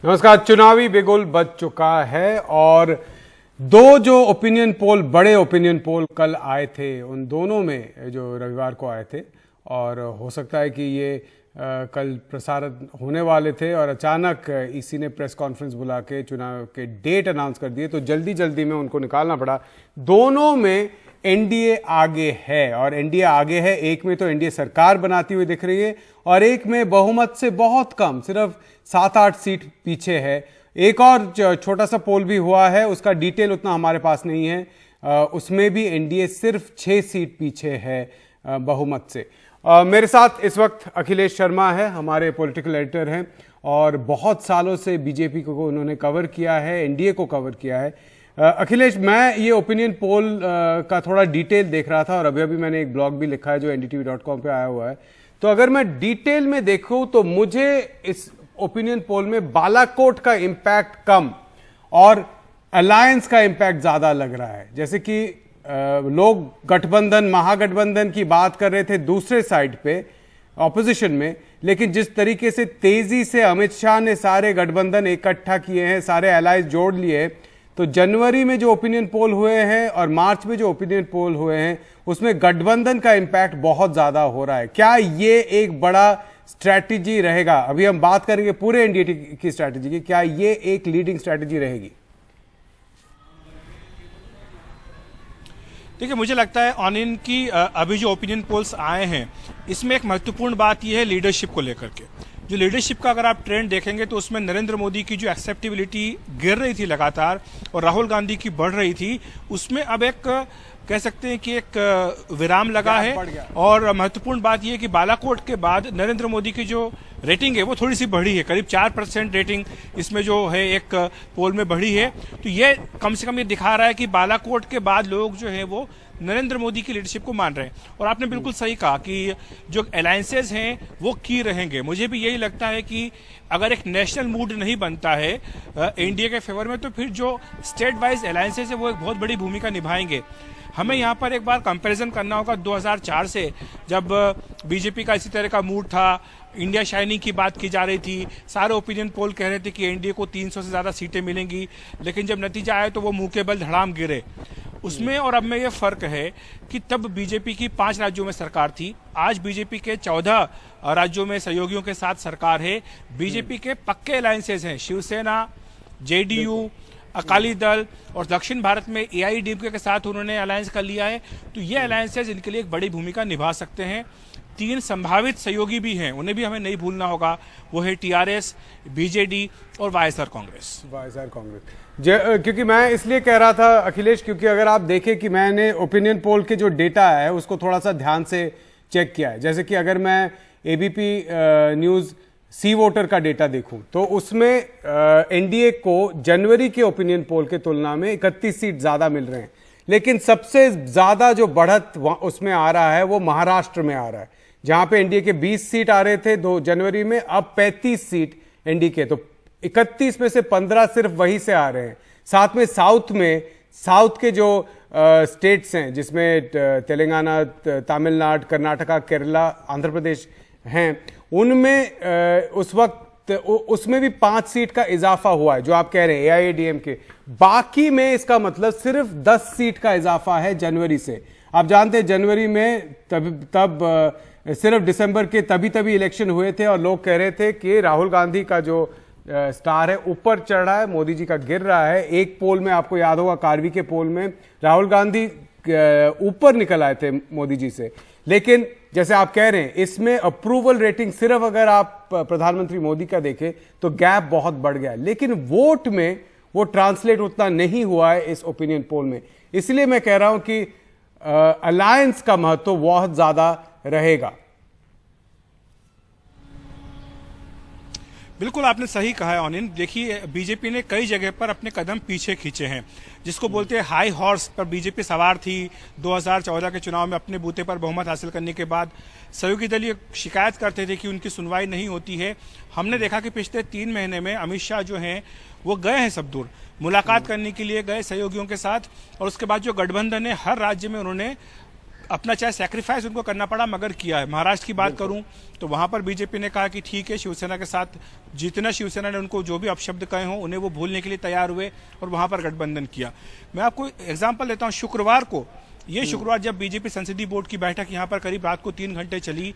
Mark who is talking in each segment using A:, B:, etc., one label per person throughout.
A: नमस्कार। चुनावी बिगुल बज चुका है और दो जो ओपिनियन पोल, बड़े ओपिनियन पोल कल आए थे, उन दोनों में जो रविवार को आए थे और हो सकता है कि ये कल प्रसारित होने वाले थे और अचानक ईसी ने प्रेस कॉन्फ्रेंस बुला के चुनाव के डेट अनाउंस कर दिए, तो जल्दी जल्दी में उनको निकालना पड़ा। दोनों में एनडीए आगे है और एनडीए आगे है। एक में तो एनडीए सरकार बनाती हुई दिख रही है और एक में बहुमत से बहुत कम, सिर्फ 7-8 सीट पीछे है। एक और छोटा सा पोल भी हुआ है, उसका डिटेल उतना हमारे पास नहीं है। उसमें भी एनडीए सिर्फ 6 सीट पीछे है बहुमत से। मेरे साथ इस वक्त अखिलेश शर्मा है, हमारे पॉलिटिकल एडिटर हैं और बहुत सालों से बीजेपी को उन्होंने कवर किया है, एनडीए को कवर किया है। अखिलेश, मैं ये ओपिनियन पोल का थोड़ा डिटेल देख रहा था और अभी अभी मैंने एक ब्लॉग भी लिखा है जो ndtv.com पे आया हुआ है। तो अगर मैं डिटेल में देखूं तो मुझे इस ओपिनियन पोल में बालाकोट का इंपैक्ट कम और अलायंस का इंपैक्ट ज्यादा लग रहा है। जैसे कि लोग गठबंधन, महागठबंधन की बात कर रहे थे दूसरे साइड पे ऑपोजिशन में, लेकिन जिस तरीके से तेजी से अमित शाह ने सारे गठबंधन इकट्ठा किए हैं, सारे अलायंस जोड़ लिए, तो जनवरी में जो ओपिनियन पोल हुए हैं और मार्च में जो ओपिनियन पोल हुए हैं उसमें गठबंधन का इंपैक्ट बहुत ज्यादा हो रहा है। क्या ये एक बड़ा स्ट्रैटेजी रहेगा? अभी हम बात करेंगे पूरे एनडीए की स्ट्रैटेजी की। क्या ये एक लीडिंग स्ट्रैटेजी रहेगी?
B: देखिए, मुझे लगता है ऑनियन की अभी जो ओपिनियन पोल्स आए हैं इसमें एक महत्वपूर्ण बात यह है लीडरशिप को लेकर के। जो लीडरशिप का अगर आप ट्रेंड देखेंगे तो उसमें नरेंद्र मोदी की जो एक्सेप्टेबिलिटी गिर रही थी लगातार और राहुल गांधी की बढ़ रही थी, उसमें अब एक कह सकते हैं कि एक विराम लगा है। और महत्वपूर्ण बात यह है कि बालाकोट के बाद नरेंद्र मोदी की जो रेटिंग है वो थोड़ी सी बढ़ी है, करीब 4% रेटिंग इसमें जो है एक पोल में बढ़ी है। तो ये कम से कम ये दिखा रहा है कि बालाकोट के बाद लोग जो है वो नरेंद्र मोदी की लीडरशिप को मान रहे हैं। और आपने बिल्कुल सही कहा कि जो अलायंसेज हैं वो की रहेंगे। मुझे भी यही लगता है कि अगर एक नेशनल मूड नहीं बनता है एनडीए के फेवर में, तो फिर जो स्टेट वाइज अलायंसेज है वो एक बहुत बड़ी भूमिका निभाएंगे। हमें यहाँ पर एक बार कंपैरिजन करना होगा 2004 से, जब बीजेपी का इसी तरह का मूड था, इंडिया शाइनिंग की बात की जा रही थी, सारे ओपिनियन पोल कह रहे थे कि एनडीए को 300 से ज्यादा सीटें मिलेंगी, लेकिन जब नतीजा आया तो वो मुंह के बल धड़ाम गिरे। उसमें और अब में ये फर्क है कि तब बीजेपी की 5 राज्यों में सरकार थी, आज बीजेपी के 14 राज्यों में सहयोगियों के साथ सरकार है। बीजेपी के पक्के अलायंसेज हैं, शिवसेना, जेडीयू, अकाली दल और दक्षिण भारत में एआईडीएमके के साथ उन्होंने अलायंस कर लिया है। तो ये अलायंसेज इनके लिए एक बड़ी भूमिका निभा सकते हैं। 3 संभावित सहयोगी भी हैं, उन्हें भी हमें नहीं भूलना होगा, वो है टीआरएस, बीजेडी और वाईएसआर कांग्रेस।
A: क्योंकि मैं इसलिए कह रहा था अखिलेश, क्योंकि अगर आप देखें कि मैंने ओपिनियन पोल के जो डेटा है उसको थोड़ा सा ध्यान से चेक किया है। जैसे कि अगर मैं एबीपी न्यूज सी वोटर का डेटा देखूं तो उसमें एनडीए को जनवरी के ओपिनियन पोल के तुलना में 31 सीट ज्यादा मिल रहे हैं, लेकिन सबसे ज्यादा जो बढ़त उसमें आ रहा है वो महाराष्ट्र में आ रहा है, जहां पे एनडीए के 20 सीट आ रहे थे 2 जनवरी में, अब 35 सीट एनडीए के, तो 31 में से 15 सिर्फ वहीं से आ रहे हैं। साथ में साउथ के जो स्टेट्स हैं, जिसमें तेलंगाना, तमिलनाडु, कर्नाटका, केरला, आंध्र प्रदेश हैं, उनमें उस वक्त उसमें भी 5 सीट का इजाफा हुआ है, जो आप कह रहे हैं एआईएडीएम के। बाकी में इसका मतलब सिर्फ 10 सीट का इजाफा है जनवरी से। आप जानते हैं जनवरी में तब सिर्फ दिसंबर के तभी इलेक्शन हुए थे और लोग कह रहे थे कि राहुल गांधी का जो स्टार है ऊपर चढ़ रहा है, मोदी जी का गिर रहा है। एक पोल में आपको याद होगा, कार्वी के पोल में राहुल गांधी ऊपर निकल आए थे मोदी जी से, लेकिन जैसे आप कह रहे हैं इसमें अप्रूवल रेटिंग सिर्फ अगर आप प्रधानमंत्री मोदी का देखें तो गैप बहुत बढ़ गया है, लेकिन वोट में वो ट्रांसलेट उतना नहीं हुआ है इस ओपिनियन पोल में। इसलिए मैं कह रहा हूं कि अलायंस का महत्व बहुत ज्यादा रहेगा।
B: बिल्कुल आपने सही कहा है ऑनियन। देखिए, बीजेपी ने कई जगह पर अपने कदम पीछे खींचे हैं, जिसको बोलते हैं हाई हॉर्स पर बीजेपी सवार थी। 2014 के चुनाव में अपने बूते पर बहुमत हासिल करने के बाद सहयोगी दल ये शिकायत करते थे कि उनकी सुनवाई नहीं होती है। हमने देखा कि पिछले 3 महीने में अमित शाह जो हैं वो गए हैं सब दूर, मुलाकात करने के लिए गए सहयोगियों के साथ, और उसके बाद जो गठबंधन है हर राज्य में उन्होंने अपना चाहे सैक्रिफाइस उनको करना पड़ा मगर किया है। महाराष्ट्र की बात करूं तो वहां पर बीजेपी ने कहा कि ठीक है, शिवसेना के साथ जितना शिवसेना ने उनको जो भी अपशब्द कहे हों उन्हें वो भूलने के लिए तैयार हुए और वहां पर गठबंधन किया। मैं आपको एग्जाम्पल देता हूं, शुक्रवार को, ये शुक्रवार जब बीजेपी संसदीय बोर्ड की बैठक यहाँ पर करीब रात को 3 घंटे चली,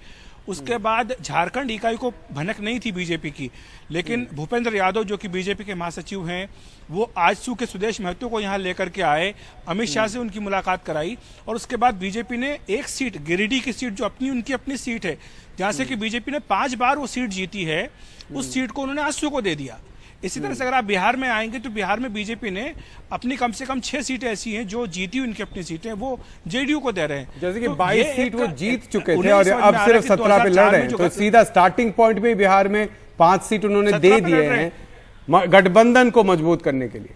B: उसके बाद झारखंड इकाई को भनक नहीं थी बीजेपी की, लेकिन भूपेंद्र यादव जो कि बीजेपी के महासचिव हैं, वो आजसू के सुदेश महतो को यहाँ लेकर के आए, अमित शाह से उनकी मुलाकात कराई और उसके बाद बीजेपी ने एक सीट, गिरिडीह की सीट जो उनकी अपनी सीट है, जहां से कि बीजेपी ने 5 बार वो सीट जीती है, उस सीट को उन्होंने आजसू को दे दिया। इसी तरह से अगर आप बिहार में आएंगे तो बिहार में बीजेपी ने अपनी कम से कम 6 सीटें ऐसी हैं जो जीती उनकी अपनी सीटें वो जेडीयू को दे रहे हैं।
A: जैसे कि 22 सीट वो जीत चुके थे और अब सिर्फ 17 पे लड़ रहे हैं, तो सीधा स्टार्टिंग पॉइंट में बिहार में 5 सीट उन्होंने दे दिए हैं गठबंधन को मजबूत करने के लिए।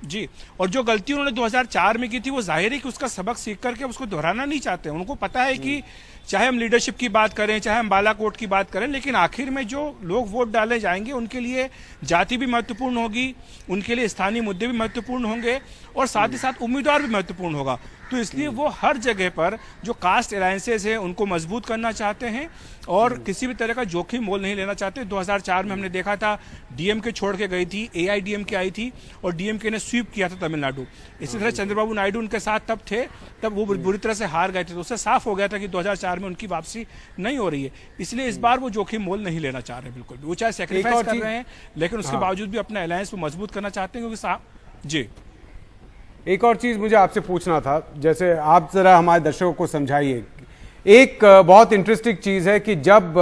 B: जी, और जो गलती उन्होंने 2004 में की थी वो जाहिर है कि उसका सबक सीख करके उसको दोहराना नहीं चाहते। उनको पता है कि चाहे हम लीडरशिप की बात करें, चाहे हम बालाकोट की बात करें, लेकिन आखिर में जो लोग वोट डाले जाएंगे उनके लिए जाति भी महत्वपूर्ण होगी, उनके लिए स्थानीय मुद्दे भी महत्वपूर्ण होंगे और साथ ही साथ उम्मीदवार भी महत्वपूर्ण होगा। तो इसलिए वो हर जगह पर जो कास्ट अलायंसेस है उनको मजबूत करना चाहते हैं और किसी भी तरह का जोखिम मोल नहीं लेना चाहते। 2004 में हमने देखा था डीएमके छोड़ के गई थी, एआईडीएमके आई थी और डीएमके ने स्वीप किया था तमिलनाडु। इसी तरह चंद्रबाबू नायडू उनके साथ तब थे, तब वो बुरी तरह से हार गए थे, तो उससे साफ हो गया था कि 2004 में उनकी वापसी नहीं हो रही है। इसलिए इस बार वो जोखिम मोल नहीं लेना चाह रहे बिल्कुल भी। वो चाहे सैक्रिफाइस कर रहे हैं लेकिन उसके बावजूद भी अपना अलायंस को मजबूत करना चाहते हैं क्योंकि जी।
A: एक और चीज मुझे आपसे पूछना था, जैसे आप जरा हमारे दर्शकों को समझाइए। एक बहुत इंटरेस्टिंग चीज है कि जब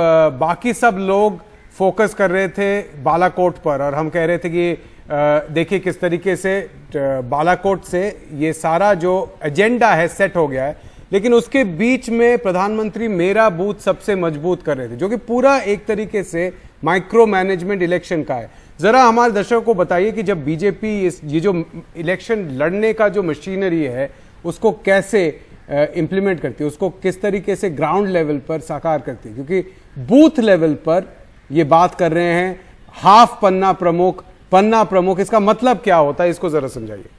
A: बाकी सब लोग फोकस कर रहे थे बालाकोट पर और हम कह रहे थे कि देखिए किस तरीके से बालाकोट से ये सारा जो एजेंडा है सेट हो गया है, लेकिन उसके बीच में प्रधानमंत्री मेरा बूथ सबसे मजबूत कर रहे थे, जो कि पूरा एक तरीके से माइक्रो मैनेजमेंट इलेक्शन का है। जरा हमारे दर्शकों को बताइए कि जब बीजेपी ये जो इलेक्शन लड़ने का जो मशीनरी है उसको कैसे इंप्लीमेंट करती है, उसको किस तरीके से ग्राउंड लेवल पर साकार करती है, क्योंकि बूथ लेवल पर ये बात कर रहे हैं हाफ पन्ना प्रमुख, इसका मतलब क्या होता है, इसको जरा समझाइए।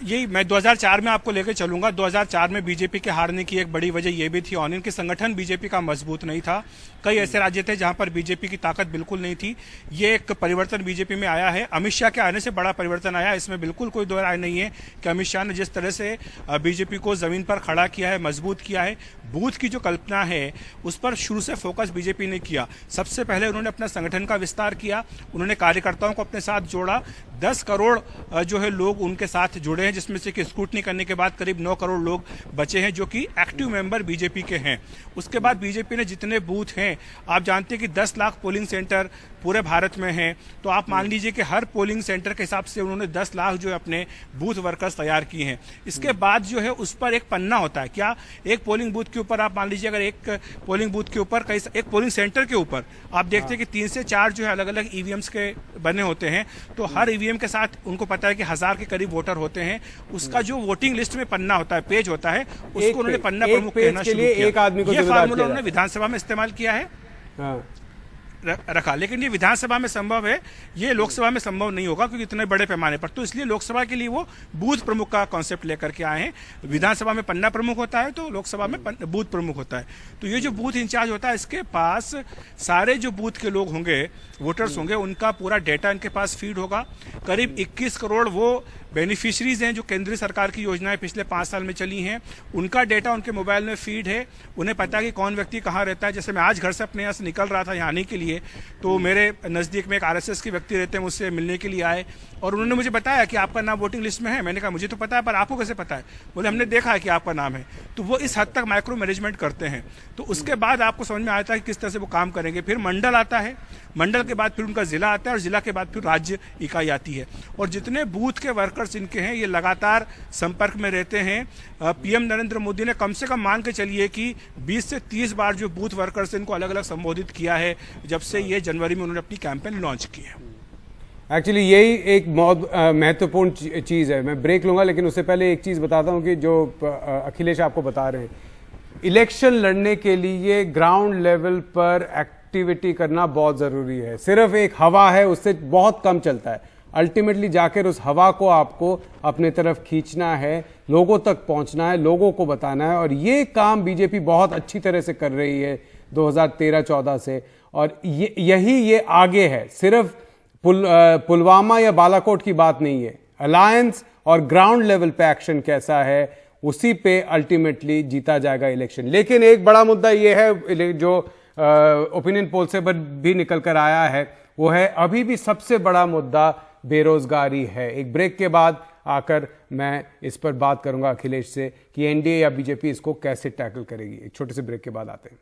B: यही मैं 2004 में आपको लेकर चलूंगा। 2004 में बीजेपी के हारने की एक बड़ी वजह यह भी थी ऑनियन के संगठन बीजेपी का मजबूत नहीं था। कई ऐसे राज्य थे जहां पर बीजेपी की ताकत बिल्कुल नहीं थी। ये एक परिवर्तन बीजेपी में आया है, अमित शाह के आने से बड़ा परिवर्तन आया, इसमें बिल्कुल कोई दो राय नहीं है कि अमित शाह ने जिस तरह से बीजेपी को जमीन पर खड़ा किया है, मजबूत किया है। बूथ की जो कल्पना है उस पर शुरू से फोकस बीजेपी ने किया। सबसे पहले उन्होंने अपना संगठन का विस्तार किया, उन्होंने कार्यकर्ताओं को अपने साथ जोड़ा। 10 करोड़ जो है लोग उनके साथ जुड़े हैं, जिसमें से कि स्क्रूटनी करने के बाद करीब 9 करोड़ लोग बचे हैं जो कि एक्टिव मेंबर बीजेपी के हैं। उसके बाद बीजेपी ने जितने बूथ हैं, आप जानते हैं कि 10 लाख पोलिंग सेंटर पूरे भारत में हैं, तो आप मान लीजिए कि हर पोलिंग सेंटर के हिसाब से उन्होंने 10 लाख जो है अपने बूथ वर्कर्स तैयार किए हैं। इसके बाद जो है उस पर एक पन्ना होता है, क्या एक पोलिंग बूथ के ऊपर आप मान लीजिए अगर एक पोलिंग बूथ के ऊपर एक पोलिंग सेंटर के ऊपर आप देखते हैं कि 3 से 4 जो है अलग अलग ईवीएम्स के बने होते हैं, तो हर ईवीएम के साथ उनको पता है कि 1000 के करीब वोटर होते हैं। उसका जो वोटिंग लिस्ट में पन्ना होता है, पेज होता है, उसको उन्होंने पन्ना प्रमुख कहना शुरू किया।
A: एक आदमी को
B: ये फार्मूला उन्होंने विधानसभा में इस्तेमाल किया है, रखा, लेकिन ये विधानसभा में संभव है, ये लोकसभा में संभव नहीं होगा क्योंकि इतने बड़े पैमाने पर। तो इसलिए लोकसभा के लिए वो बूथ प्रमुख का कॉन्सेप्ट लेकर के आए हैं। विधानसभा में पन्ना प्रमुख होता है तो लोकसभा में बूथ प्रमुख होता है। तो ये जो बूथ इंचार्ज होता है, इसके पास सारे जो बूथ के लोग होंगे, वोटर्स होंगे, उनका पूरा डेटा इनके पास फीड होगा। करीब 21 करोड़ वो बेनिफिशरीज हैं जो केंद्रीय सरकार की योजनाएं पिछले 5 साल में चली हैं, उनका डेटा उनके मोबाइल में फीड है। उन्हें पता है कि कौन व्यक्ति कहाँ रहता है। जैसे मैं आज घर से अपने यहाँ से निकल रहा था यहाँ आने के लिए, तो मेरे नज़दीक में एक आरएसएस के व्यक्ति रहते हैं, मुझसे मिलने के लिए आए और उन्होंने मुझे बताया कि आपका नाम वोटिंग लिस्ट में है। मैंने कहा मुझे तो पता है, पर आपको कैसे पता है? बोले हमने देखा है कि आपका नाम है। तो वो इस हद तक माइक्रो मैनेजमेंट करते हैं। तो उसके बाद आपको समझ में आता है कि किस तरह से वो काम करेंगे। फिर मंडल आता है, मंडल के बाद फिर उनका जिला आता है और जिला के बाद फिर राज्य इकाई आती है। और जितने बूथ के वर्कर्स इनके हैं ये लगातार संपर्क में रहते हैं। पीएम नरेंद्र मोदी ने कम से कम मान के चलिए कि 20 से 30 बार जो बूथ वर्कर्स इनको अलग अलग संबोधित किया है जब से ये जनवरी में उन्होंने अपनी कैंपेन लॉन्च की है।
A: एक्चुअली यही एक बहुत महत्वपूर्ण चीज़ है। मैं ब्रेक लूंगा, लेकिन उससे पहले एक चीज़ बताता हूं कि जो अखिलेश आपको बता रहे हैं, इलेक्शन लड़ने के लिए ग्राउंड लेवल पर एक्टिविटी करना बहुत ज़रूरी है। सिर्फ एक हवा है, उससे बहुत कम चलता है। अल्टीमेटली जाकर उस हवा को आपको अपने तरफ खींचना है, लोगों तक पहुंचना है, लोगों को बताना है। और ये काम बीजेपी बहुत अच्छी तरह से कर रही है 2013-14 से, और ये आगे है। सिर्फ पुलवामा या बालाकोट की बात नहीं है, अलायंस और ग्राउंड लेवल पे एक्शन कैसा है, उसी पे अल्टीमेटली जीता जाएगा इलेक्शन। लेकिन एक बड़ा मुद्दा यह है जो ओपिनियन पोल से भी निकल कर आया है, वो है अभी भी सबसे बड़ा मुद्दा बेरोजगारी है। एक ब्रेक के बाद आकर मैं इस पर बात करूंगा अखिलेश से कि एनडीए या बीजेपी इसको कैसे टैकल करेगी। एक छोटे से ब्रेक के बाद आते हैं।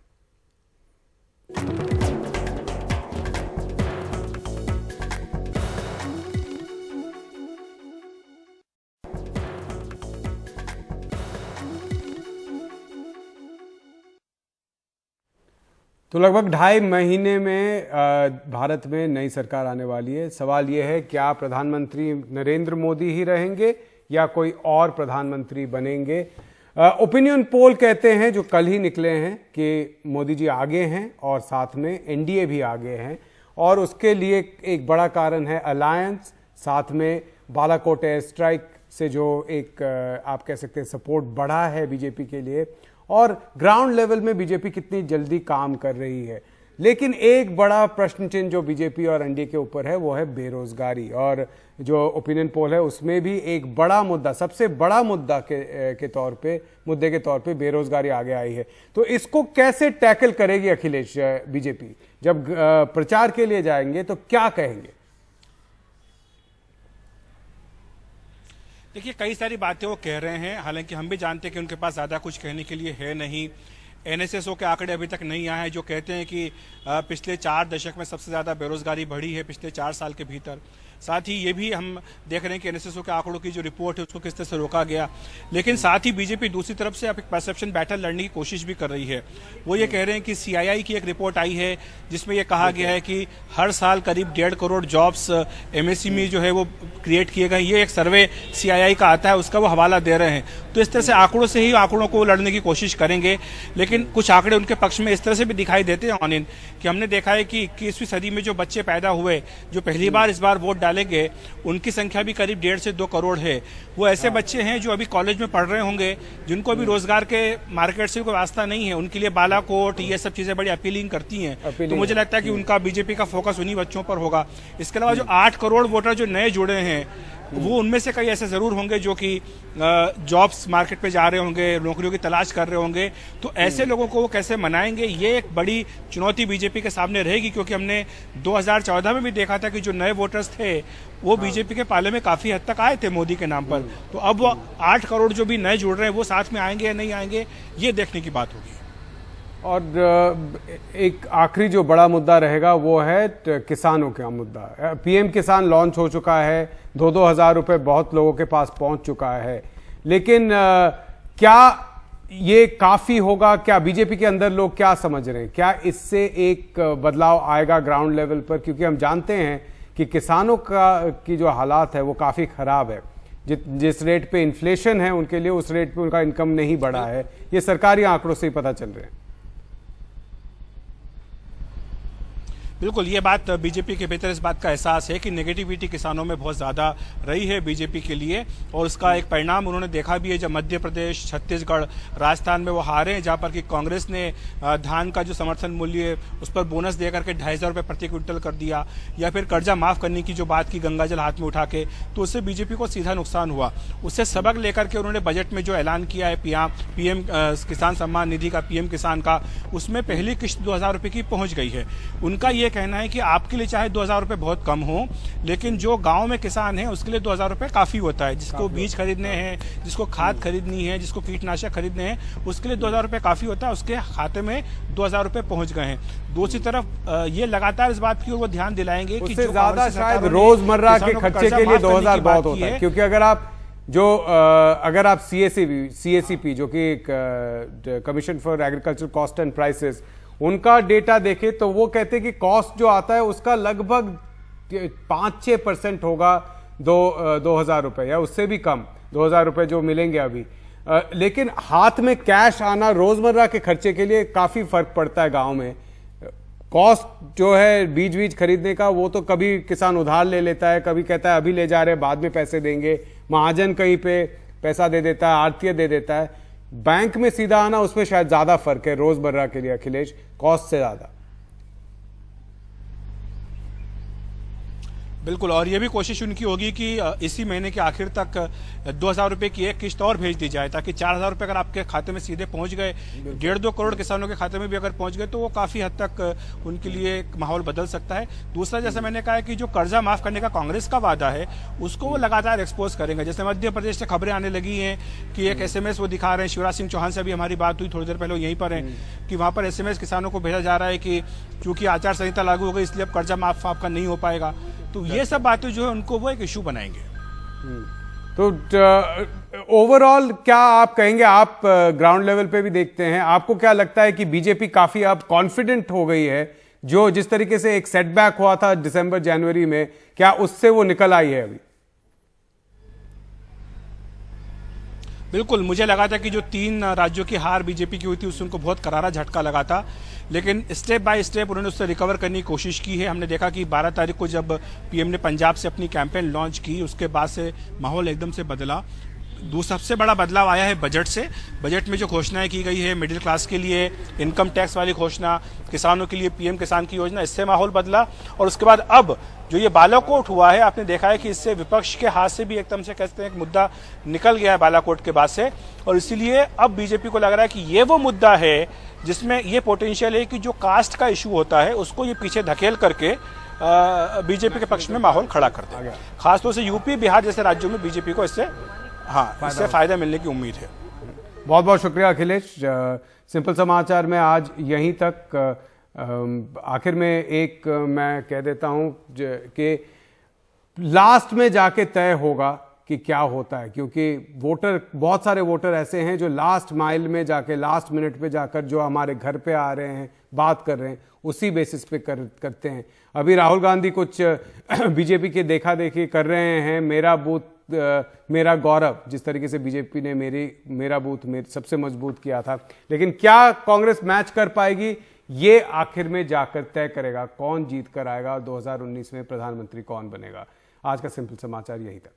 A: तो लगभग 2.5 महीने में भारत में नई सरकार आने वाली है। सवाल यह है, क्या प्रधानमंत्री नरेंद्र मोदी ही रहेंगे या कोई और प्रधानमंत्री बनेंगे? ओपिनियन पोल कहते हैं, जो कल ही निकले हैं, कि मोदी जी आगे हैं और साथ में एनडीए भी आगे हैं। और उसके लिए एक बड़ा कारण है अलायंस, साथ में बालाकोट एयर स्ट्राइक से जो एक आप कह सकते हैं सपोर्ट बढ़ा है बीजेपी के लिए, और ग्राउंड लेवल में बीजेपी कितनी जल्दी काम कर रही है। लेकिन एक बड़ा प्रश्न चिन्ह जो बीजेपी और एनडीए के ऊपर है वो है बेरोजगारी। और जो ओपिनियन पोल है उसमें भी एक बड़ा मुद्दा, सबसे बड़ा मुद्दा के तौर पे बेरोजगारी आगे आई है। तो इसको कैसे टैकल करेगी अखिलेश बीजेपी? जब प्रचार के लिए जाएंगे तो क्या कहेंगे?
B: देखिए, कई सारी बातें वो कह रहे हैं, हालांकि हम भी जानते हैं कि उनके पास ज़्यादा कुछ कहने के लिए है नहीं। एनएसएसओ के आंकड़े अभी तक नहीं आए हैं जो कहते हैं कि पिछले 4 दशक में सबसे ज़्यादा बेरोजगारी बढ़ी है पिछले 4 साल के भीतर। साथ ही ये भी हम देख रहे हैं कि एनएसएसओ के आंकड़ों की जो रिपोर्ट है उसको किस तरह से रोका गया। लेकिन साथ ही बीजेपी दूसरी तरफ से अब एक परसेप्शन बैटल लड़ने की कोशिश भी कर रही है। वो ये कह रहे हैं कि सीआईआई की एक रिपोर्ट आई है जिसमें ये कहा गया है कि हर साल करीब 1.5 करोड़ जॉब्स एमएसएमई जो है वो क्रिएट किए गए। ये एक सर्वे सीआईआई का आता है, उसका वो हवाला दे रहे हैं। तो इस तरह से आंकड़ों से ही आंकड़ों को लड़ने की कोशिश करेंगे। लेकिन कुछ आंकड़े उनके पक्ष में इस तरह से भी दिखाई देते हैं ऑन इन कि हमने देखा है कि 21वीं सदी में जो बच्चे पैदा हुए, जो पहली बार इस बार वोट डालेंगे, उनकी संख्या भी करीब 1.5 से 2 करोड़ है। वो ऐसे बच्चे हैं जो अभी कॉलेज में पढ़ रहे होंगे, जिनको अभी रोजगार के मार्केट से कोई वास्ता नहीं है। उनके लिए बालाकोट ये सब चीजें बड़ी अपीलिंग करती हैं। तो मुझे लगता है कि उनका बीजेपी का फोकस उन्हीं बच्चों पर होगा। इसके अलावा जो 8 करोड़ वोटर जो नए जुड़े हैं, वो उनमें से कई ऐसे जरूर होंगे जो कि जॉब्स मार्केट पे जा रहे होंगे, नौकरियों की तलाश कर रहे होंगे। तो ऐसे लोगों को वो कैसे मनाएंगे, ये एक बड़ी चुनौती बीजेपी के सामने रहेगी। क्योंकि हमने 2014 में भी देखा था कि जो नए वोटर्स थे वो बीजेपी के पाले में काफी हद तक आए थे मोदी के नाम पर। तो अब वो 8 करोड़ जो भी नए जुड़ रहे हैं वो साथ में आएंगे या नहीं आएंगे, ये देखने की बात होगी।
A: और एक आखिरी जो बड़ा मुद्दा रहेगा वो है किसानों का मुद्दा। पीएम किसान लॉन्च हो चुका है, 2-2 हज़ार रुपए बहुत लोगों के पास पहुंच चुका है। लेकिन क्या ये काफी होगा? क्या बीजेपी के अंदर लोग क्या समझ रहे हैं? क्या इससे एक बदलाव आएगा ग्राउंड लेवल पर? क्योंकि हम जानते हैं कि किसानों की जो हालात है वो काफी खराब है। जिस रेट पे इन्फ्लेशन है उनके लिए, उस रेट पे उनका इनकम नहीं बढ़ा है। ये सरकारी आंकड़ों से ही पता चल रहे हैं।
B: बिल्कुल, ये बात बीजेपी के भीतर इस बात का एहसास है कि नेगेटिविटी किसानों में बहुत ज़्यादा रही है बीजेपी के लिए। और उसका एक परिणाम उन्होंने देखा भी है जब मध्य प्रदेश, छत्तीसगढ़, राजस्थान में वो हारे, जहाँ पर कि कांग्रेस ने धान का जो समर्थन मूल्य उस पर बोनस दे करके 250 रुपये प्रति क्विंटल कर दिया, या फिर कर्जा माफ करने की जो बात की गंगाजल हाथ में उठा के, तो उससे बीजेपी को सीधा नुकसान हुआ। उससे सबक लेकर के उन्होंने बजट में जो ऐलान किया है पीएम किसान सम्मान निधि का, पीएम किसान का, उसमें पहली किश्त 2,000 रुपये की पहुंच गई है। उनका ये कहना है कि आपके लिए चाहे 2,000 रुपये बहुत कम हो, लेकिन जो गांव में किसान है उसके लिए 2,000 रुपये काफी होता है। जिसको बीज खरीदने हैं, जिसको खाद खरीदनी है, जिसको कीटनाशक खरीदने हैं, उसके लिए 2,000 रुपये काफी होता है। उसके खाते में 2,000 रुपये पहुंच गए हैं। दूसरी तरफ ये लगातार इस बात की ओर वो ध्यान दिलाएंगे कि जो
A: ज्यादा शायद रोजमर्रा के खर्चे के लिए 2,000 बहुत होता है। क्योंकि अगर आप CACP जो कि commission for agriculture cost and prices, उनका डेटा देखे तो वो कहते हैं कि कॉस्ट जो आता है उसका लगभग 5-6% होगा 2,000 रुपये, या उससे भी कम 2,000 रुपये जो मिलेंगे अभी। लेकिन हाथ में कैश आना रोजमर्रा के खर्चे के लिए काफी फर्क पड़ता है गांव में। कॉस्ट जो है बीज बीज खरीदने का, वो तो कभी किसान उधार ले लेता है, कभी कहता है अभी ले जा रहे बाद में पैसे देंगे, महाजन कहीं पे पैसा दे देता है, आड़तिया दे देता है। बैंक में सीधा आना, उसमें शायद ज्यादा फर्क है रोजमर्रा के लिए अखिलेश, कॉस्ट से ज्यादा।
B: बिल्कुल, और ये भी कोशिश उनकी होगी कि इसी महीने के आखिर तक 2,000 रुपए की एक किस्त और भेज दी जाए, ताकि 4,000 रुपए अगर आपके खाते में सीधे पहुंच गए, 1.5-2 करोड़ किसानों के खाते में भी अगर पहुंच गए, तो वो काफी हद तक उनके लिए एक माहौल बदल सकता है। दूसरा, जैसे मैंने कहा है कि जो कर्जा माफ करने का कांग्रेस का वादा है, उसको वो लगातार एक्सपोज करेंगे। जैसे मध्य प्रदेश से खबरें आने लगी हैं कि एक SMS वो दिखा रहे हैं, शिवराज सिंह चौहान से अभी हमारी बात हुई थोड़ी देर पहले, यहीं पर है कि वहां पर SMS किसानों को भेजा जा रहा है कि क्योंकि आचार संहिता लागू हो गई इसलिए अब कर्जा माफ आपका नहीं हो पाएगा। तो ये सब बातें जो है उनको वो एक इशू बनाएंगे।
A: तो ओवरऑल क्या आप कहेंगे, आप ग्राउंड लेवल पे भी देखते हैं, आपको क्या लगता है कि बीजेपी काफी अब कॉन्फिडेंट हो गई है? जो जिस तरीके से एक सेटबैक हुआ था दिसंबर जनवरी में, क्या उससे वो निकल आई है अभी?
B: बिल्कुल, मुझे लगा था कि जो 3 राज्यों की हार बीजेपी की हुई थी उससे उनको बहुत करारा झटका लगा था, लेकिन स्टेप बाय स्टेप उन्होंने उससे रिकवर करने की कोशिश की है। हमने देखा कि 12 तारीख को जब पीएम ने पंजाब से अपनी कैंपेन लॉन्च की, उसके बाद से माहौल एकदम से बदला। सबसे बड़ा बदलाव आया है बजट से। बजट में जो घोषणाएं की गई है, मिडिल क्लास के लिए इनकम टैक्स वाली घोषणा, किसानों के लिए पीएम किसान की योजना, इससे माहौल बदला। और उसके बाद अब जो ये बालाकोट हुआ है, आपने देखा है कि इससे विपक्ष के हाथ से भी एकदम से कहते हैं एक मुद्दा निकल गया है बालाकोट के बाद से। और इसीलिए अब बीजेपी को लग रहा है कि ये वो मुद्दा है जिसमें ये पोटेंशियल है कि जो कास्ट का इशू होता है उसको ये पीछे धकेल करके बीजेपी के पक्ष में माहौल खड़ा करता है। खासतौर से यूपी बिहार जैसे राज्यों में बीजेपी को इससे फायदा मिलने की उम्मीद है।
A: बहुत बहुत शुक्रिया अखिलेश। सिंपल समाचार में आज यहीं तक। आखिर में एक मैं कह देता हूं कि लास्ट में जाके तय होगा कि क्या होता है, क्योंकि वोटर, बहुत सारे वोटर ऐसे हैं जो लास्ट माइल में जाके, लास्ट मिनट पे जाकर जो हमारे घर पे आ रहे हैं, बात कर रहे हैं, उसी बेसिस पे करते हैं। अभी राहुल गांधी कुछ बीजेपी के देखा देखी कर रहे हैं, मेरा बूथ मेरा गौरव, जिस तरीके से बीजेपी ने मेरा बूथ सबसे मजबूत किया था। लेकिन क्या कांग्रेस मैच कर पाएगी, ये आखिर में जाकर तय करेगा कौन जीत कर आएगा, 2019 में प्रधानमंत्री कौन बनेगा। आज का सिंपल समाचार यहीं तक।